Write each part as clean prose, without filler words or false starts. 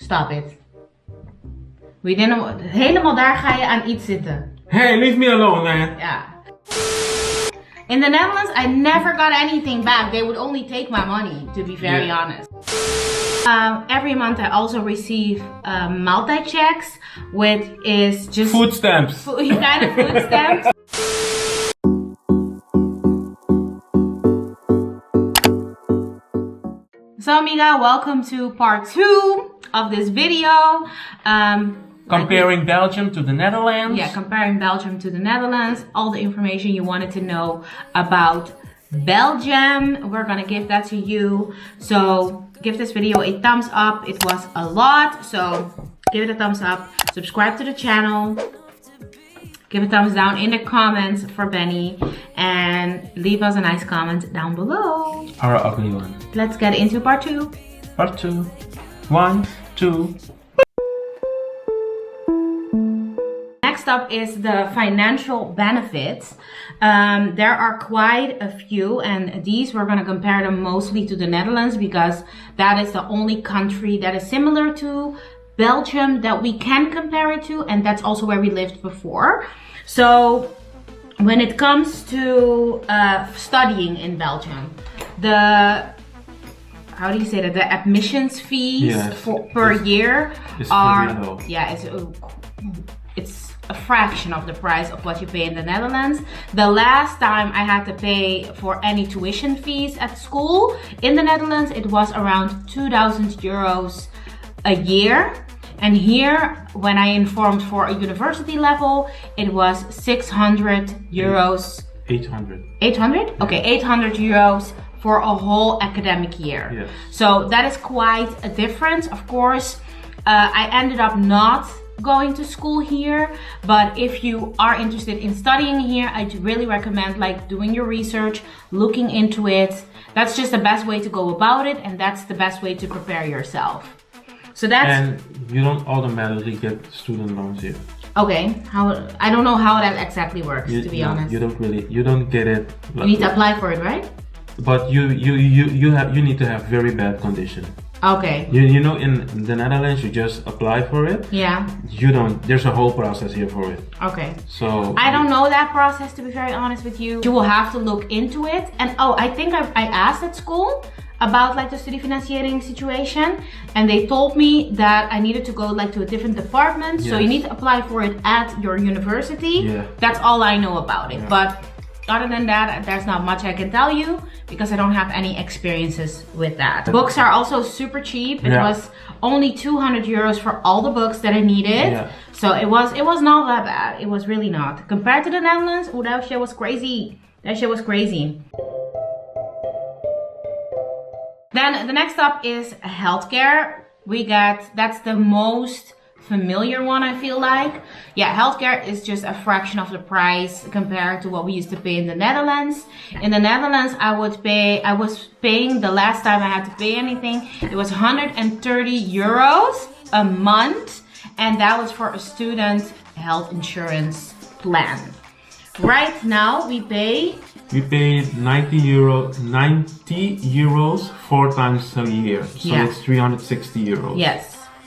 Stop it. Helemaal daar ga je aan iets zitten. Hey, leave me alone, man. Yeah. In the Netherlands, I never got anything back. They would only take my money, to be very honest. Every month I also receive maaltijdchecks, which is just Food stamps. Kind of food stamps. So amiga, welcome to part 2 of this video. Comparing Belgium to the Netherlands. Yeah, comparing Belgium to the Netherlands. All the information you wanted to know about Belgium, we're gonna give that to you. So give this video a thumbs up. It was a lot, so give it a thumbs up. Subscribe to the channel. Give a thumbs down in the comments for Benny. And leave us a nice comment down below. Our ugly one. Let's get into part 2. Part 2. 1, 2. Next up is the financial benefits. There are quite a few, and these we're going to compare them mostly to the Netherlands because that is the only country that is similar to Belgium that we can compare it to, and that's also where we lived before. So when it comes to studying in Belgium, the admissions fees per year are very low. Yeah, it's a fraction of the price of what you pay in the Netherlands. The last time I had to pay for any tuition fees at school in the Netherlands, it was around 2,000 euros a year. And here, when I informed for a university level, it was 600 euros. 800. 800? Okay, 800 euros for a whole academic year. Yes. So that is quite a difference. Of course, I ended up not going to school here, but if you are interested in studying here, I really recommend doing your research, looking into it. That's just the best way to go about it, and that's the best way to prepare yourself. So that's, and you don't automatically get student loans here. Okay, I don't know how that exactly works, to be honest. You don't get it. You need to apply for it, right? But you need to have very bad condition. Okay. You know, in the Netherlands, you just apply for it. Yeah. You don't. There's a whole process here for it. Okay. So I don't know that process, to be very honest with you. You will have to look into it. And I think I asked at school about the studiefinanciering situation, and they told me that I needed to go to a different department. Yes. So you need to apply for it at your university. Yeah. That's all I know about it. Yeah. But other than that, there's not much I can tell you because I don't have any experiences with that. Books are also super cheap. It was only 200 euros for all the books that I needed. Yeah. So it was not that bad. It was really not. Compared to the Netherlands, oh, that shit was crazy. That shit was crazy. Then the next up is healthcare. That's the most familiar one, I feel like. Yeah, healthcare is just a fraction of the price compared to what we used to pay in the Netherlands. In the Netherlands, I was paying, the last time I had to pay anything, it was 130 euros a month. And that was for a student health insurance plan. Right now, we pay 90 euros 4 times a year. So it's 360 euros.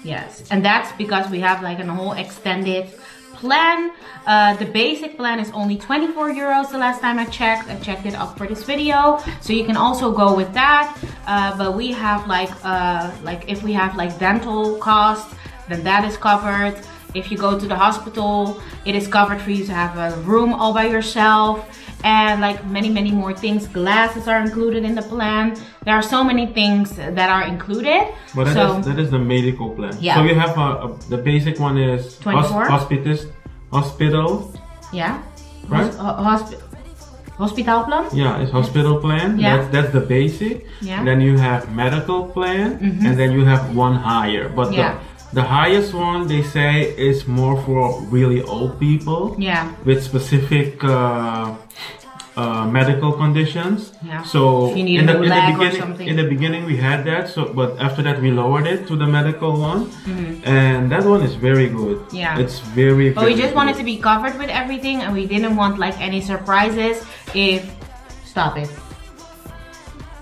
Yes. And that's because we have a whole extended plan. The basic plan is only 24 euros the last time I checked. I checked it up for this video. So you can also go with that. But we have if we have dental costs, then that is covered. If you go to the hospital, it is covered for you to have a room all by yourself. And many more things. Glasses are included in the plan. There are so many things that are included. But that is the medical plan. Yeah. So you have the basic one is 24. Hospital. Yeah. Right? Hospital plan? Yeah, it's hospital plan. Yeah. That's the basic. Yeah. And then you have medical plan, and then you have one higher. But the highest one, they say, is more for really old people. Yeah. With specific medical conditions. Yeah. So you need a new leg or something. In the beginning we had that, but after that we lowered it to the medical one. And that one is very good. Yeah. It's very But we just wanted to be covered with everything, and we didn't want any surprises Stop it.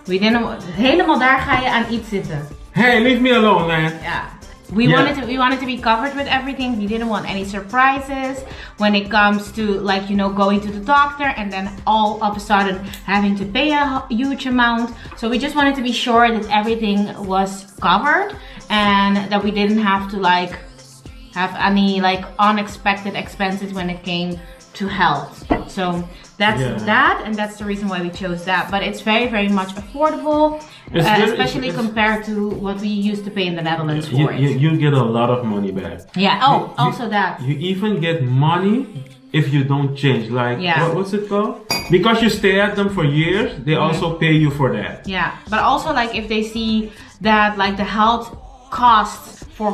We didn't helemaal daar ga je aan iets zitten. Hey, leave me alone, man. Yeah. We wanted to be covered with everything. We didn't want any surprises when it comes to like, you know, going to the doctor and then all of a sudden having to pay a huge amount. So we just wanted to be sure that everything was covered and that we didn't have to like have any like unexpected expenses when it came to health. So that's that, and that's the reason why we chose that. But it's very, very much affordable, especially compared to what we used to pay in the Netherlands for it. You get a lot of money back. Yeah. Oh, also that. You even get money if you don't change. Like, what's it called? Because you stay at them for years, they also pay you for that. Yeah, but also like if they see that like the health costs for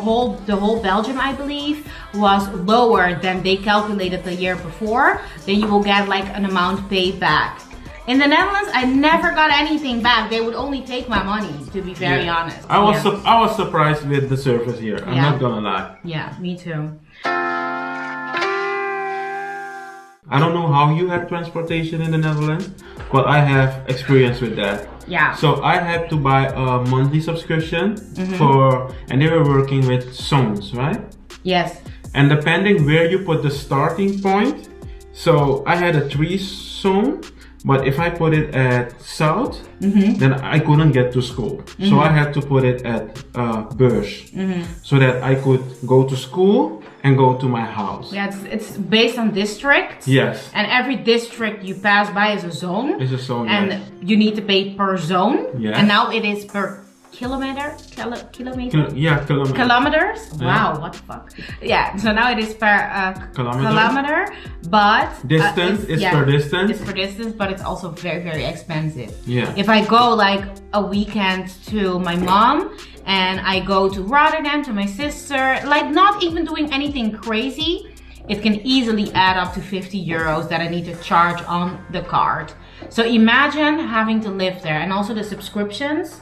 the whole Belgium, I believe, was lower than they calculated the year before, then you will get like an amount paid back. In the Netherlands, I never got anything back. They would only take my money, to be very honest. I was surprised with the service here. I'm not gonna lie. Yeah, me too. I don't know how you have transportation in the Netherlands, but I have experience with that. Yeah. So I had to buy a monthly subscription and they were working with zones, right? Yes. And depending where you put the starting point, so I had a 3 zone, but if I put it at south, then I couldn't get to school. So I had to put it at Beurs, so that I could go to school and go to my house. Yeah, it's based on districts. Yes. And every district you pass by is a zone. It's a zone, and you need to pay per zone. Yes. And now it is per kilometer? Kilometers? Wow, what the fuck? Yeah, so now it is per kilometer, but distance is per distance. It's per distance, but it's also very, very expensive. Yeah. If I go like a weekend to my mom and I go to Rotterdam to my sister, like not even doing anything crazy, it can easily add up to 50 euros that I need to charge on the card. So imagine having to live there, and also the subscriptions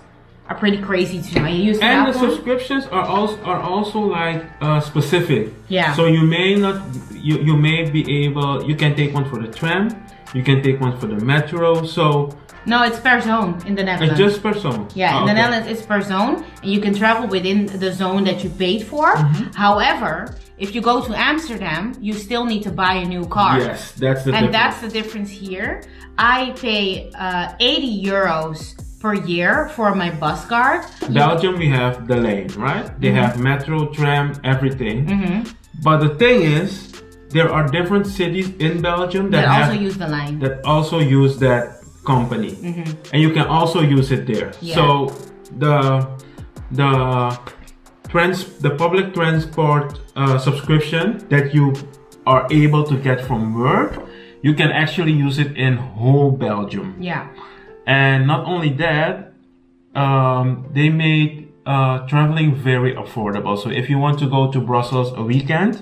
are pretty crazy too. I used to have one. Subscriptions are also like specific. Yeah. So you may not, you may be able, you can take one for the tram, you can take one for the metro. So no, it's per zone in the Netherlands. It's just per zone. Yeah, in the Netherlands it's per zone, and you can travel within the zone that you paid for. However, if you go to Amsterdam, you still need to buy a new card. Yes, that's the difference. And that's the difference here. I pay 80 euros per year for my bus card. Belgium, we have the lane, right? They have metro, tram, everything. But the thing is, there are different cities in Belgium that also use the line. That also use that company, and you can also use it there. Yeah. So the public transport subscription that you are able to get from work, you can actually use it in whole Belgium. Yeah. And not only that, they made traveling very affordable. So if you want to go to Brussels a weekend,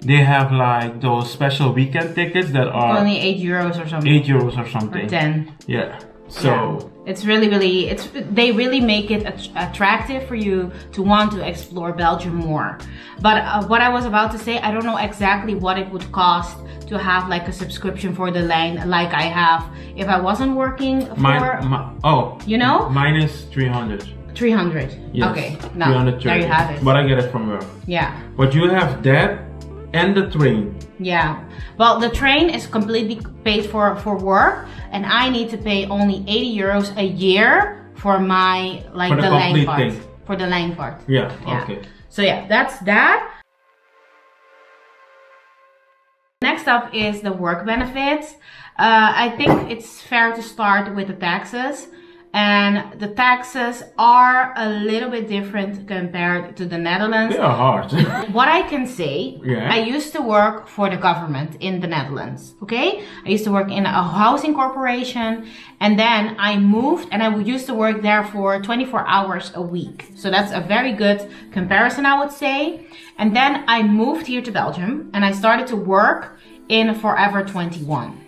they have like those special weekend tickets that are only 8 euros or something. 8 euros or something. Or 10. Yeah. So it's really, they really make it attractive for you to want to explore Belgium more. But what I was about to say, I don't know exactly what it would cost to have like a subscription for the line like I have if I wasn't working for you know? Mine is 300. 300. Yes. Okay. Now there you have it. But I get it from work. Yeah. But you have that and the train. Yeah. Well, the train is completely paid for work, and I need to pay only 80 euros a year for my like the line part. For the line part. Yeah. Okay. So yeah, that's that. Next up is the work benefits. I think it's fair to start with the taxes. And the taxes are a little bit different compared to the Netherlands. They are hard. What I can say, I used to work for the government in the Netherlands, okay? I used to work in a housing corporation, and then I moved and I used to work there for 24 hours a week. So that's a very good comparison, I would say. And then I moved here to Belgium and I started to work in Forever 21.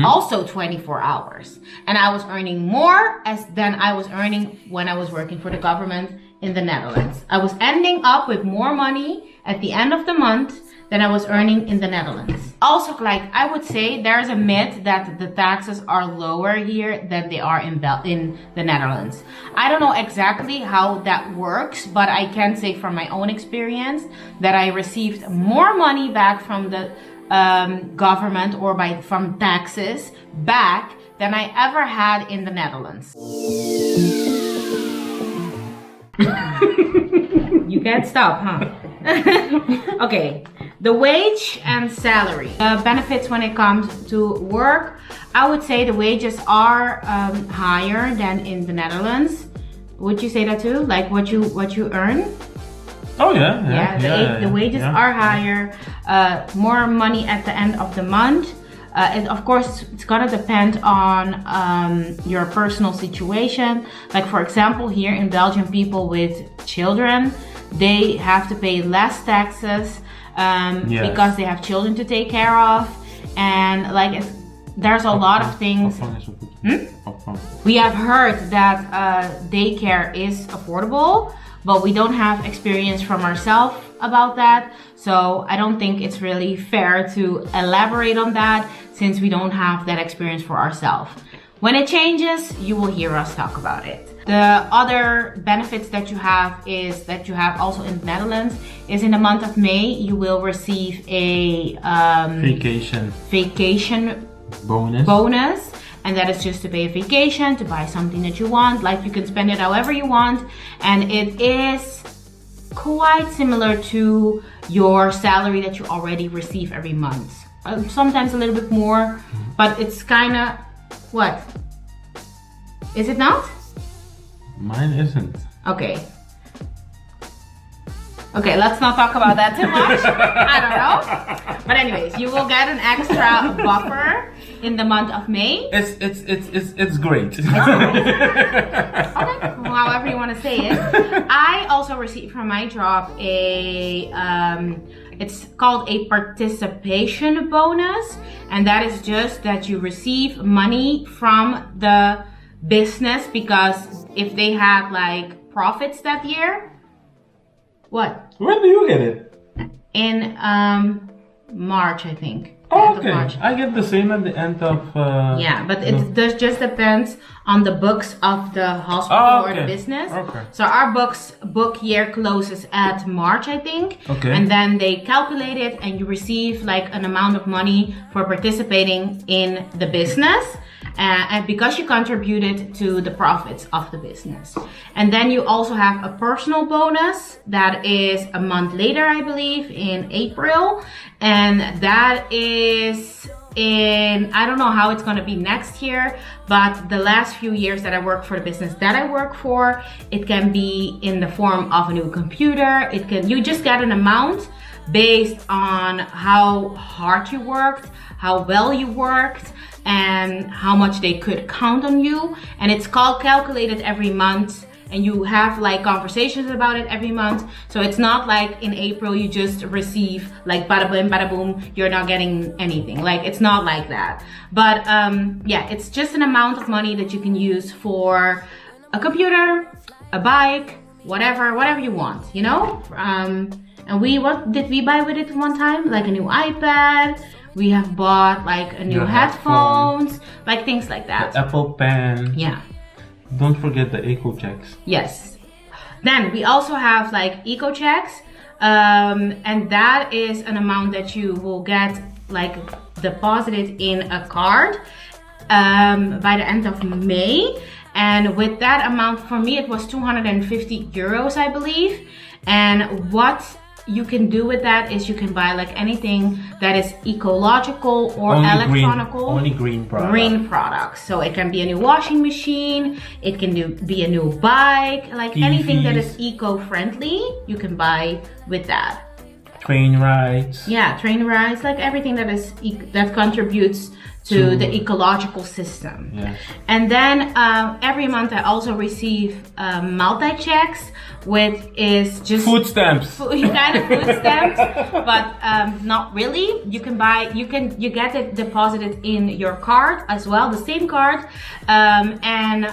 Also 24 hours, and I was earning more than I was earning when I was working for the government in the Netherlands. I was ending up with more money at the end of the month than I was earning in the Netherlands. Also, like, I would say there's a myth that the taxes are lower here than they are in the Netherlands. I don't know exactly how that works, but I can say from my own experience that I received more money back from the government or from taxes back than I ever had in the Netherlands. You can't stop, huh? Okay, the wage and salary. Benefits when it comes to work. I would say the wages are higher than in the Netherlands. Would you say that too? Like what you earn? Oh yeah. The wages are higher. More money at the end of the month. Of course, it's gonna depend on your personal situation. Like for example, here in Belgium, people with children, they have to pay less taxes because they have children to take care of, and like there's a lot of things. We have heard that daycare is affordable, but we don't have experience from ourselves about that. So I don't think it's really fair to elaborate on that since we don't have that experience for ourselves. When it changes, you will hear us talk about it. The other benefits that you have is that you have also in the Netherlands is in the month of May, you will receive a vacation bonus. And that is just to pay a vacation, to buy something that you want. Like you can spend it however you want. And it is quite similar to your salary that you already receive every month. Sometimes a little bit more, but it's kind of, what? Is it not? Mine isn't. Okay. Okay, let's not talk about that too much. I don't know. But anyways, you will get an extra buffer in the month of May. It's great. Okay, however you want to say it. I also received from my job it's called a participation bonus, and that is just that you receive money from the business because if they had like profits that year. What? When do you get it? In March, I think. Oh, okay. I get the same at the end of... yeah, but it just depends on the books of the hospital or the business. Okay. So our book year closes at March, I think. Okay. And then they calculate it and you receive like an amount of money for participating in the business. And because you contributed to the profits of the business. And then you also have a personal bonus that is a month later, I believe, in April. And that is in, I don't know how it's going to be next year, but the last few years that I worked for the business that I work for, it can be in the form of a new computer. You just get an amount based on how hard you worked, how well you worked, and how much they could count on you. And it's calculated every month, and you have like conversations about it every month. So it's not like in April you just receive like bada boom, bada boom, you're not getting anything. Like it's not like that. But yeah, it's just an amount of money that you can use for a computer, a bike, whatever you want, you know? And what did we buy with it one time? Like a new iPad. We have bought like a new headphones, like things like that. The Apple Pen. Yeah. Don't forget the eco checks. Yes. Then we also have like eco checks, and that is an amount that you will get like deposited in a card by the end of May. And with that amount, for me, it was 250 euros, I believe. And what you can do with that is you can buy like anything that is ecological or electronical. Only green products. Green products. So it can be a new washing machine, it can be a new bike, like TVs. Anything that is eco-friendly, you can buy with that. Train rides. Yeah, train rides, like everything that is that contributes to the ecological system. Yes. And then every month I also receive multi-checks, which is just food stamps. Kind of food stamps, but not really. You get it deposited in your card as well, the same card, and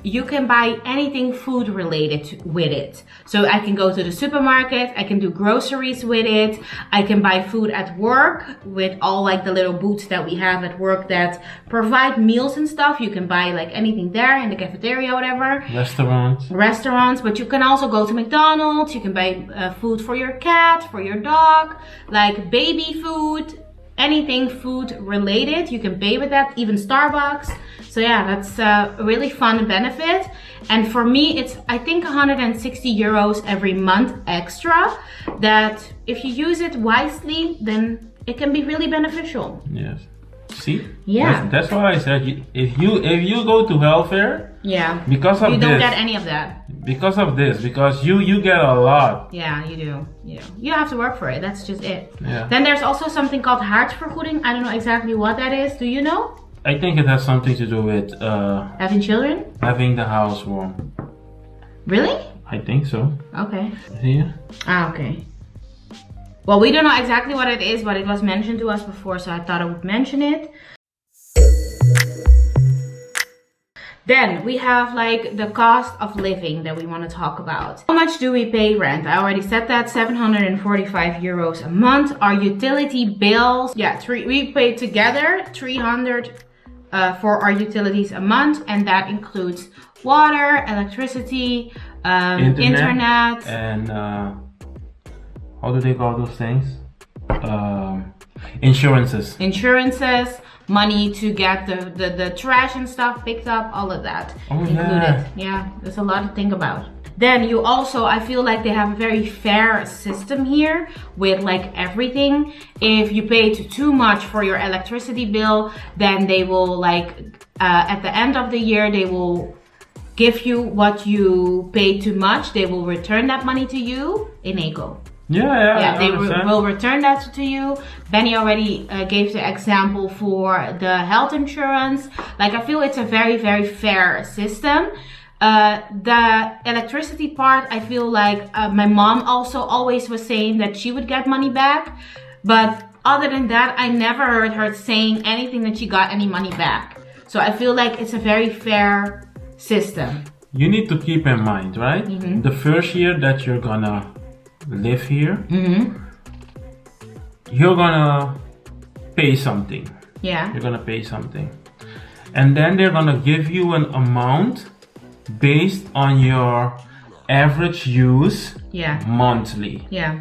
you can buy anything food related with it. So I can go to the supermarket, I can do groceries with it, I can buy food at work with all like the little booths that we have at work that provide meals and stuff. You can buy like anything there in the cafeteria or whatever. Restaurants, but you can also go to McDonald's, you can buy food for your cat, for your dog, like baby food, anything food related, you can pay with that, even Starbucks. So yeah, that's a really fun benefit. And for me, it's I think 160 euros every month extra, that if you use it wisely, then it can be really beneficial. Yes. See? Yeah. That's why I said if you go to welfare, yeah, because of you don't get any of that. Because of this, because you get a lot. Yeah, you do. You have to work for it. That's just it. Yeah. Then there's also something called hartvergoeding. I don't know exactly what that is. Do you know? I think it has something to do with having children? Having the house warm. Really? I think so. Okay. Yeah. Ah, okay. Well, we don't know exactly what it is, but it was mentioned to us before, so I thought I would mention it. Then we have like the cost of living that we want to talk about. How much do we pay rent? I already said that, 745 euros a month. Our utility bills, yeah, we pay together 300 for our utilities a month, and that includes water, electricity, internet, and how do they call those things? Insurances. Money to get the trash and stuff picked up, all of that included. Yeah, there's a lot to think about. Then you also, I feel like they have a very fair system here with like everything. If you pay too much for your electricity bill, then they will like, at the end of the year, they will give you what you paid too much. They will return that money to you in eco. Yeah, they will return that to you. Benny already gave the example for the health insurance. Like, I feel it's a very, very fair system. The electricity part, I feel like my mom also always was saying that she would get money back. But other than that, I never heard her saying anything that she got any money back. So I feel like it's a very fair system. You need to keep in mind, right? Mm-hmm. The first year that you're gonna live here, mm-hmm. you're gonna pay something. Yeah. You're gonna pay something. And then they're gonna give you an amount based on your average use monthly. Yeah.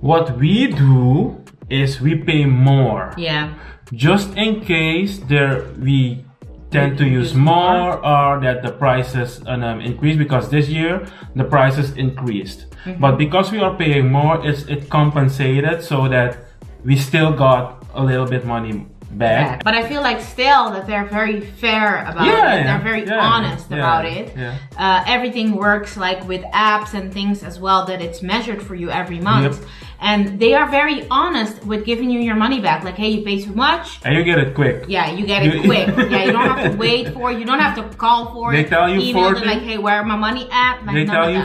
What we do is we pay more. Yeah. Just in case we tend to use more, or that the prices increase, because this year the prices increased. Mm-hmm. But because we are paying more, it compensated so that we still got a little bit money back. But I feel like still that they're very fair about it. They're very honest about it. Yeah. Everything works like with apps and things as well, that it's measured for you every month. Yep. And they are very honest with giving you your money back. Like, hey, you pay too much. And you get it quick. Yeah, you get it quick. Yeah, you don't have to wait for it. You don't have to call for it. They tell you email 14. Like, hey, where my money at? Like, they tell you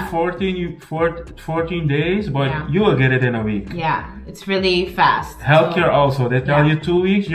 14 days, but you will get it in a week. Yeah, it's really fast. Healthcare also. They tell you 2 weeks.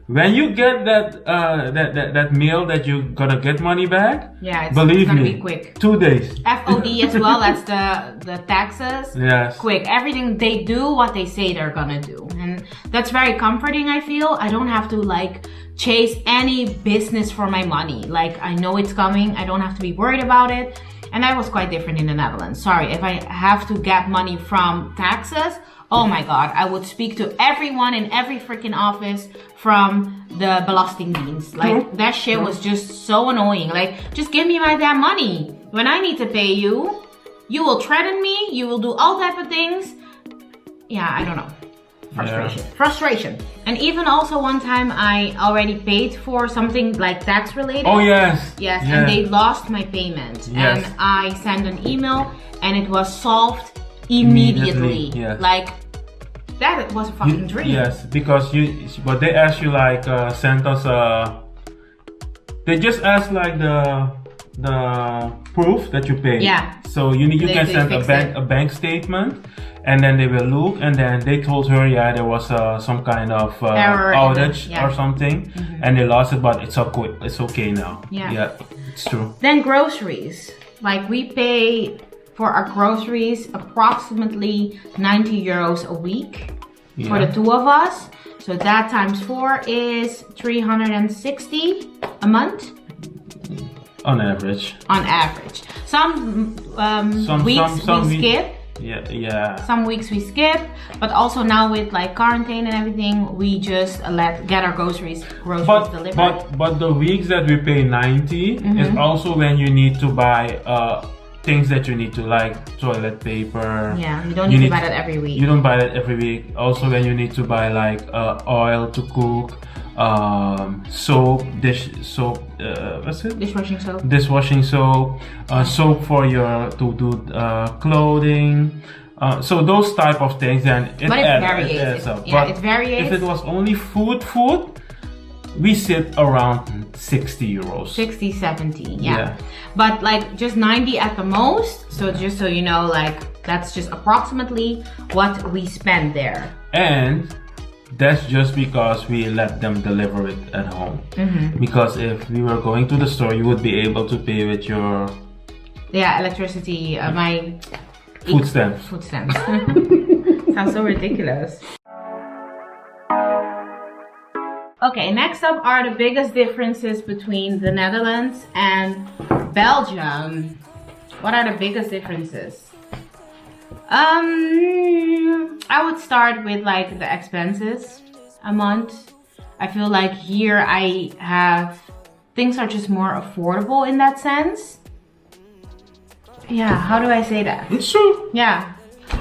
When you get that mail that you're gonna get money back, believe me, be quick. 2 days. FOD as well. That's the taxes. Yes. Quick. Everything, they do what they say they're gonna do, and that's very comforting. I feel I don't have to like chase any business for my money. Like, I know it's coming. I don't have to be worried about it. And that was quite different in the Netherlands. Sorry, if I have to get money from taxes, oh my god, I would speak to everyone in every freaking office from the Belastingdienst. Like, that shit was just so annoying. Like, just give me my damn money. When I need to pay you, you will threaten me, you will do all type of things. Yeah, I don't know. Frustration. And even also one time I already paid for something like tax related. Oh yes. Yes, and they lost my payment. Yes. And I sent an email and it was solved immediately. Yes. Like, that was a fucking dream. Yes, because but they asked you like send us they just asked like the proof that you paid. Yeah. So you can send a bank statement, and then they will look, and then they told her there was some kind of outage or something, and they lost it, but it's okay now. Yeah. It's true. Then groceries. Like we pay for our groceries approximately 90 euros a week for the two of us. So that times 4 is 360 a month. On average. On average. Some weeks we skip. Yeah. Some weeks we skip, but also now with like quarantine and everything, we just get our groceries delivered. But the weeks that we pay 90 is also when you need to buy things that you need to, like toilet paper. Yeah, you don't need to buy that every week. You don't buy that every week. Also when you need to buy like oil to cook, soap, what's it? Dishwashing soap. Dishwashing soap, soap for to do clothing. So those type of things, and it adds up. Yeah, it varies. If it was only food, we sit around 60 euros. 60, 70, yeah. But like just 90 at the most. So just so you know, like that's just approximately what we spend there. And that's just because we let them deliver it at home. Because if we were going to the store, you would be able to pay with your electricity, my food stamps. Food stamps. Sounds so ridiculous. Okay, next up are the biggest differences between the Netherlands and Belgium. What are the biggest differences? I would start with like the expenses a month. I feel like here things are just more affordable in that sense. Yeah, how do I say that? It's true. Yeah,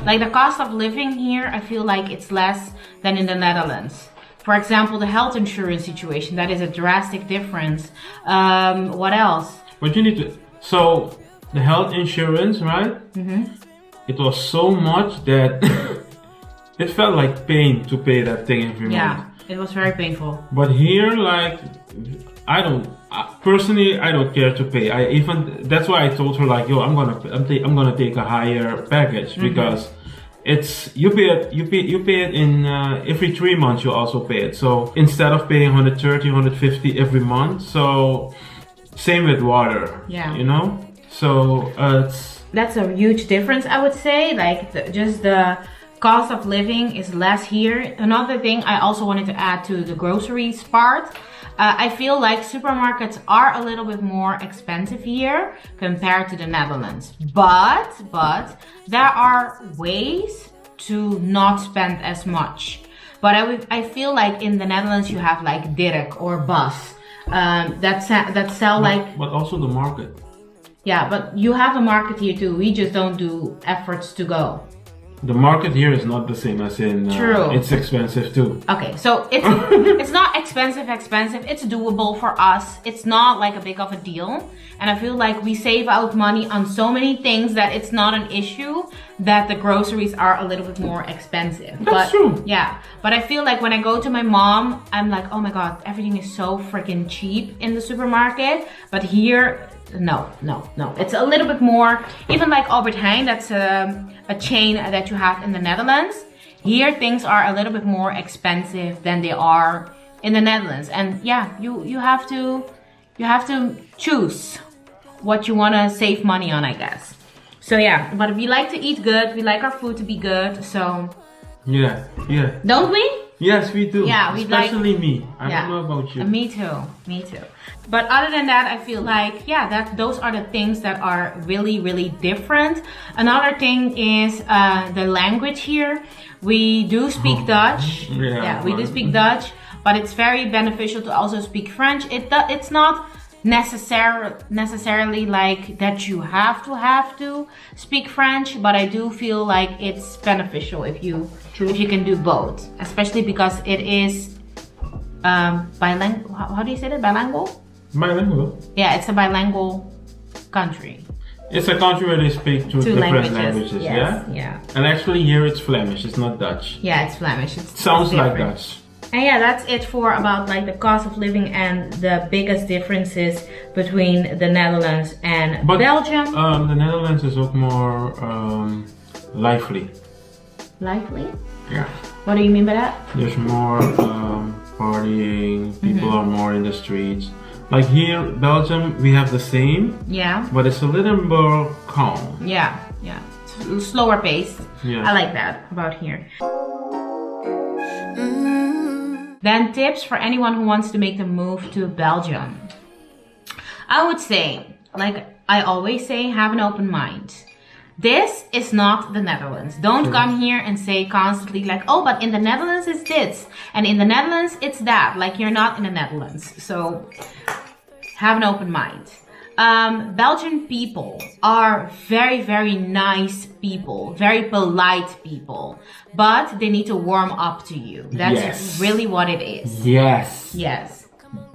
like the cost of living here, I feel like it's less than in the Netherlands. For example, the health insurance situation, that is a drastic difference. What else? But you need to, so the health insurance, right? It was so much that it felt like pain to pay that thing every month. Yeah, it was very painful. But here, like, personally, I don't care to pay. That's why I told her, like, yo, I'm gonna take a higher package because you pay it in every 3 months. You also pay it. So instead of paying 130, 150 every month, so same with water. Yeah, you know. So that's a huge difference, I would say. Like just the cost of living is less here. Another thing I also wanted to add to the groceries part. I feel like supermarkets are a little bit more expensive here compared to the Netherlands. But there are ways to not spend as much. But I feel like in the Netherlands you have like Dirk or Bas that sell like... But also the market. Yeah, but you have a market here too. We just don't do efforts to go. The market here is not the same as in... True. It's expensive too. Okay, so it's not expensive. It's doable for us. It's not like a big of a deal. And I feel like we save out money on so many things that it's not an issue that the groceries are a little bit more expensive. That's true. Yeah, but I feel like when I go to my mom, I'm like, oh my God, everything is so freaking cheap in the supermarket. But here... No. It's a little bit more, even like Albert Heijn, that's a chain that you have in the Netherlands. Here things are a little bit more expensive than they are in the Netherlands. And yeah, you have to choose what you want to save money on, I guess. So yeah, but we like to eat good. We like our food to be good. So yeah. Don't we? Yes, we do. Yeah, especially me. I don't know about you. Me too. But other than that, I feel like, yeah, those are the things that are really, really different. Another thing is the language here. We do speak Dutch. Yeah, we do speak Dutch, but it's very beneficial to also speak French. It's not necessarily like that you have to speak French, but I do feel like it's beneficial if you can do both, especially because it is bilingual. How do you say that? Bilingual? Bilingual. Yeah, it's a bilingual country. It's a country where they speak two different languages. Yes, yeah. And actually here it's Flemish. It's not Dutch. Yeah, it's Flemish. It sounds like Dutch. And yeah, that's it for about like the cost of living and the biggest differences between the Netherlands and Belgium. The Netherlands is ook more lively. Lively? Yeah. What do you mean by that? There's more partying. People are more in the streets. Like here, Belgium, we have the same. Yeah. But it's a little more calm. Yeah, yeah. It's slower paced. Yeah. I like that about here. Then tips for anyone who wants to make the move to Belgium. I would say, like I always say, have an open mind. This is not the Netherlands. Don't come here and say constantly like, oh, but in the Netherlands it's this. And in the Netherlands it's that. Like you're not in the Netherlands. So have an open mind. Belgian people are very, very nice people. Very polite people. But they need to warm up to you. That's really what it is. Yes. Yes.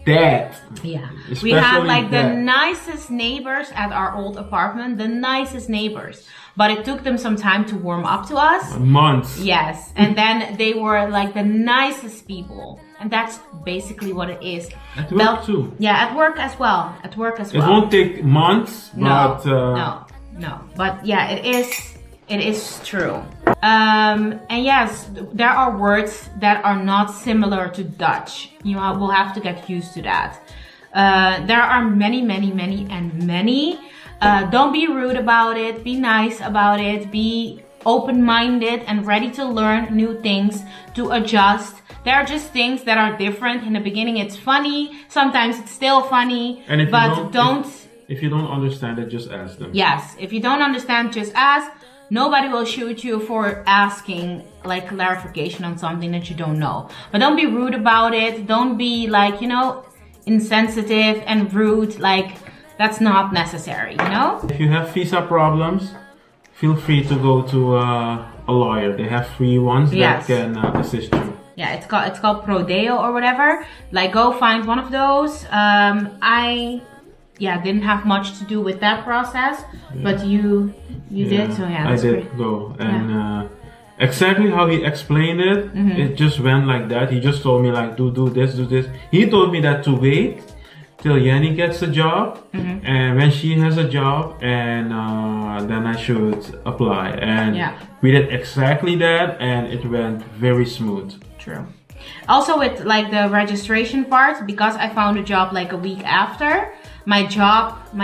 That. Yeah. Especially we had like that. the nicest neighbors at our old apartment. The nicest neighbors. But it took them some time to warm up to us. Months. Yes. And then they were like the nicest people. And that's basically what it is. At work too. Yeah, at work as well. At work as well. It won't take months, but... No. But yeah, it is true. And yes, there are words that are not similar to Dutch. You will have to get used to that. There are many. Don't be rude about it. Be nice about it. Be open-minded and ready to learn new things, to adjust. There are just things that are different. In the beginning, it's funny. Sometimes it's still funny. And if you don't understand it, just ask them. Yes, if you don't understand, just ask. Nobody will shoot you for asking like clarification on something that you don't know. But don't be rude about it. Don't be like, you know, insensitive and rude. Like that's not necessary, you know? If you have visa problems, feel free to go to a lawyer. They have free ones that can assist you. Yeah, it's called Prodeo or whatever. Like go find one of those. I didn't have much to do with that process, but you did, so yeah. I did go, and exactly how he explained it, it just went like that. He just told me like do this, do this. He told me that to wait till Jenny gets a job, and when she has a job, and then I should apply. And we did exactly that, and it went very smooth. True. Also with like the registration part, because I found a job like a week after, my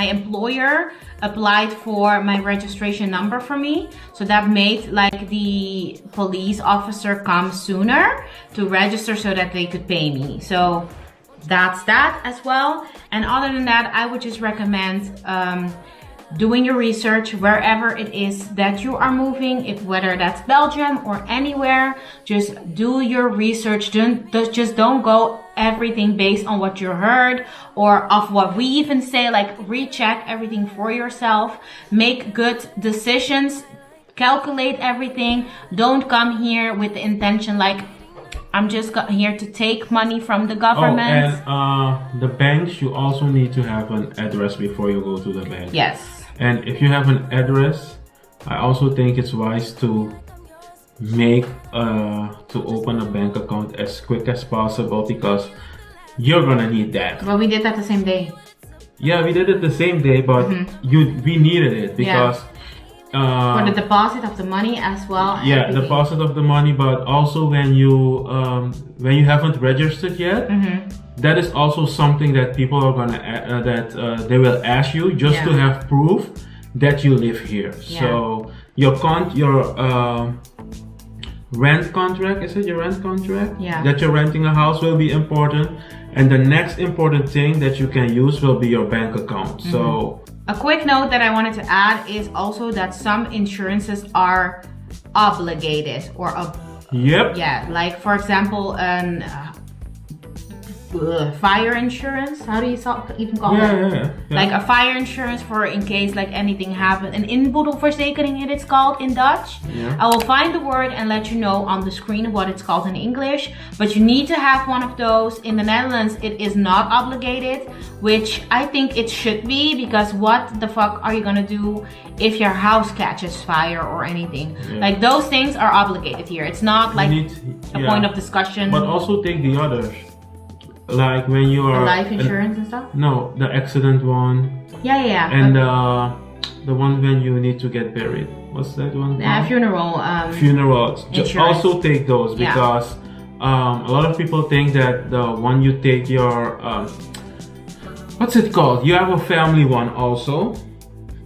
employer applied for my registration number for me. So that made like the police officer come sooner to register so that they could pay me. So that's that as well. And other than that, I would just recommend doing your research wherever it is that you are moving, whether that's Belgium or anywhere. Just do your research. Just don't go everything based on what you heard or of what we even say. Like recheck everything for yourself. Make good decisions. Calculate everything. Don't come here with the intention like, I'm just here to take money from the government. Oh, and the banks, you also need to have an address before you go to the bank. Yes. And if you have an address, I also think it's wise to open a bank account as quick as possible, because you're gonna need that. Well, we did that the same day. Yeah, we did it the same day, but we needed it because for the deposit of the money as well. Yeah, deposit of the money, but also when you haven't registered yet. That is also something that people are gonna they will ask you just to have proof that you live here. Yeah. So your rent contract, is it your rent contract? Yeah. That you're renting a house will be important, and the next important thing that you can use will be your bank account. So a quick note that I wanted to add is also that some insurances are obligated or like for example fire insurance. How do you even call it? Yeah. Like a fire insurance for in case like anything happens. An inboedelverzekering it is called in Dutch. Yeah. I will find the word and let you know on the screen what it's called in English. But you need to have one of those. In the Netherlands it is not obligated, which I think it should be, because what the fuck are you gonna do if your house catches fire or anything? Like those things are obligated here. It's not like a point of discussion. But also take the others. Like when you are... The life insurance and stuff? No, the accident one. Yeah. And the one when you need to get buried. What's that one? Funeral. Funerals. Also take those, because a lot of people think that the one you take your what's it called? You have a family one also.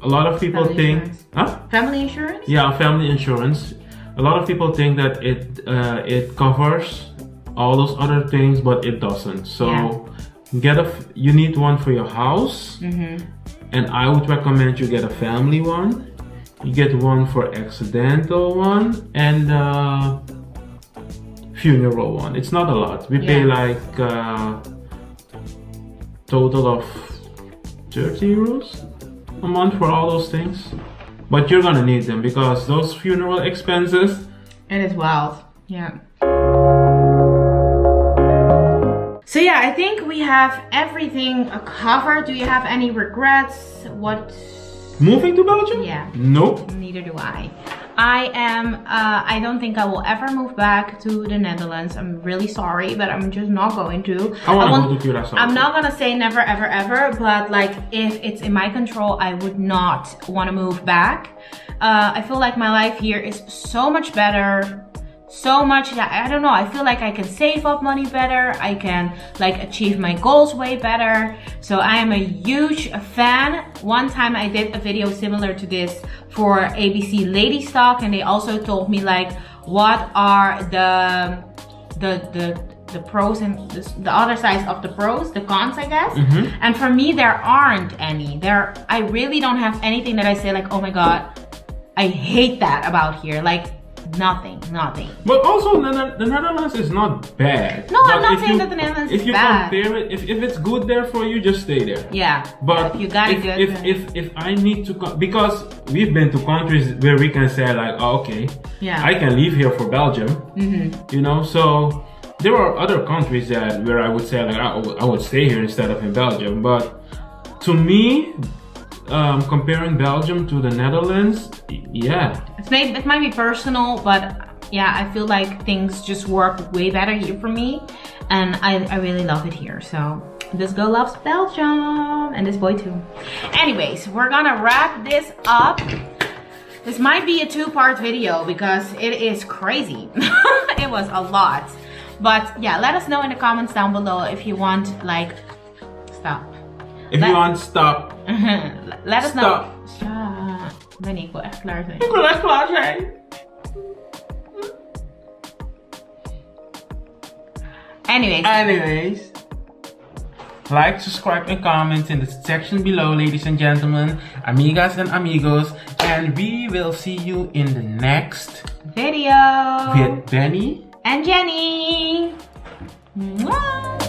A lot of people think, family insurance? Yeah, family insurance. A lot of people think that it covers all those other things, but it doesn't. So you need one for your house, and I would recommend you get a family one. You get one for accidental one and funeral one. It's not a lot. We pay like total of 30 euros a month for all those things. But you're gonna need them because those funeral expenses. It is wild. Yeah. So yeah, I think we have everything covered. Do you have any regrets? What? Moving to Belgium? Yeah. Nope. Neither do I. I don't think I will ever move back to the Netherlands. I'm really sorry, but I'm just not going to. I want to go to Curaçao. I'm not gonna say never, ever, ever, but like if it's in my control, I would not want to move back. I feel like my life here is so much better. So much, I don't know, I feel like I can save up money better. I can like achieve my goals way better. So I am a huge fan. One time I did a video similar to this for ABC Lady Stock, and they also told me like what are the pros and the other sides of the pros, the cons, I guess. And for me, there aren't any. I really don't have anything that I say like, oh my god, I hate that about here. Like nothing. But also the Netherlands is not bad. No, I'm not saying that the Netherlands is bad. If you compare it, if it's good there for you, just stay there. Yeah. But if you got it good. If I need to because we've been to countries where we can say like, oh, okay, I can leave here for Belgium. You know, so there are other countries where I would say like I would stay here instead of in Belgium. But to me, comparing Belgium to the Netherlands, it might be personal, but yeah, I feel like things just work way better here for me, and I really love it here. So this girl loves Belgium, and this boy too. Anyways, we're gonna wrap this up. This might be a two-part video because it is crazy. It was a lot, but yeah, let us know in the comments down below if you want like you want stop. Let us know. Benny, ik wil echt klaar zijn. Ik wil echt klaar zijn. Anyways, like, subscribe, and comment in the section below, ladies and gentlemen, amigas and amigos, and we will see you in the next video with Benny and Jenny. Mwah.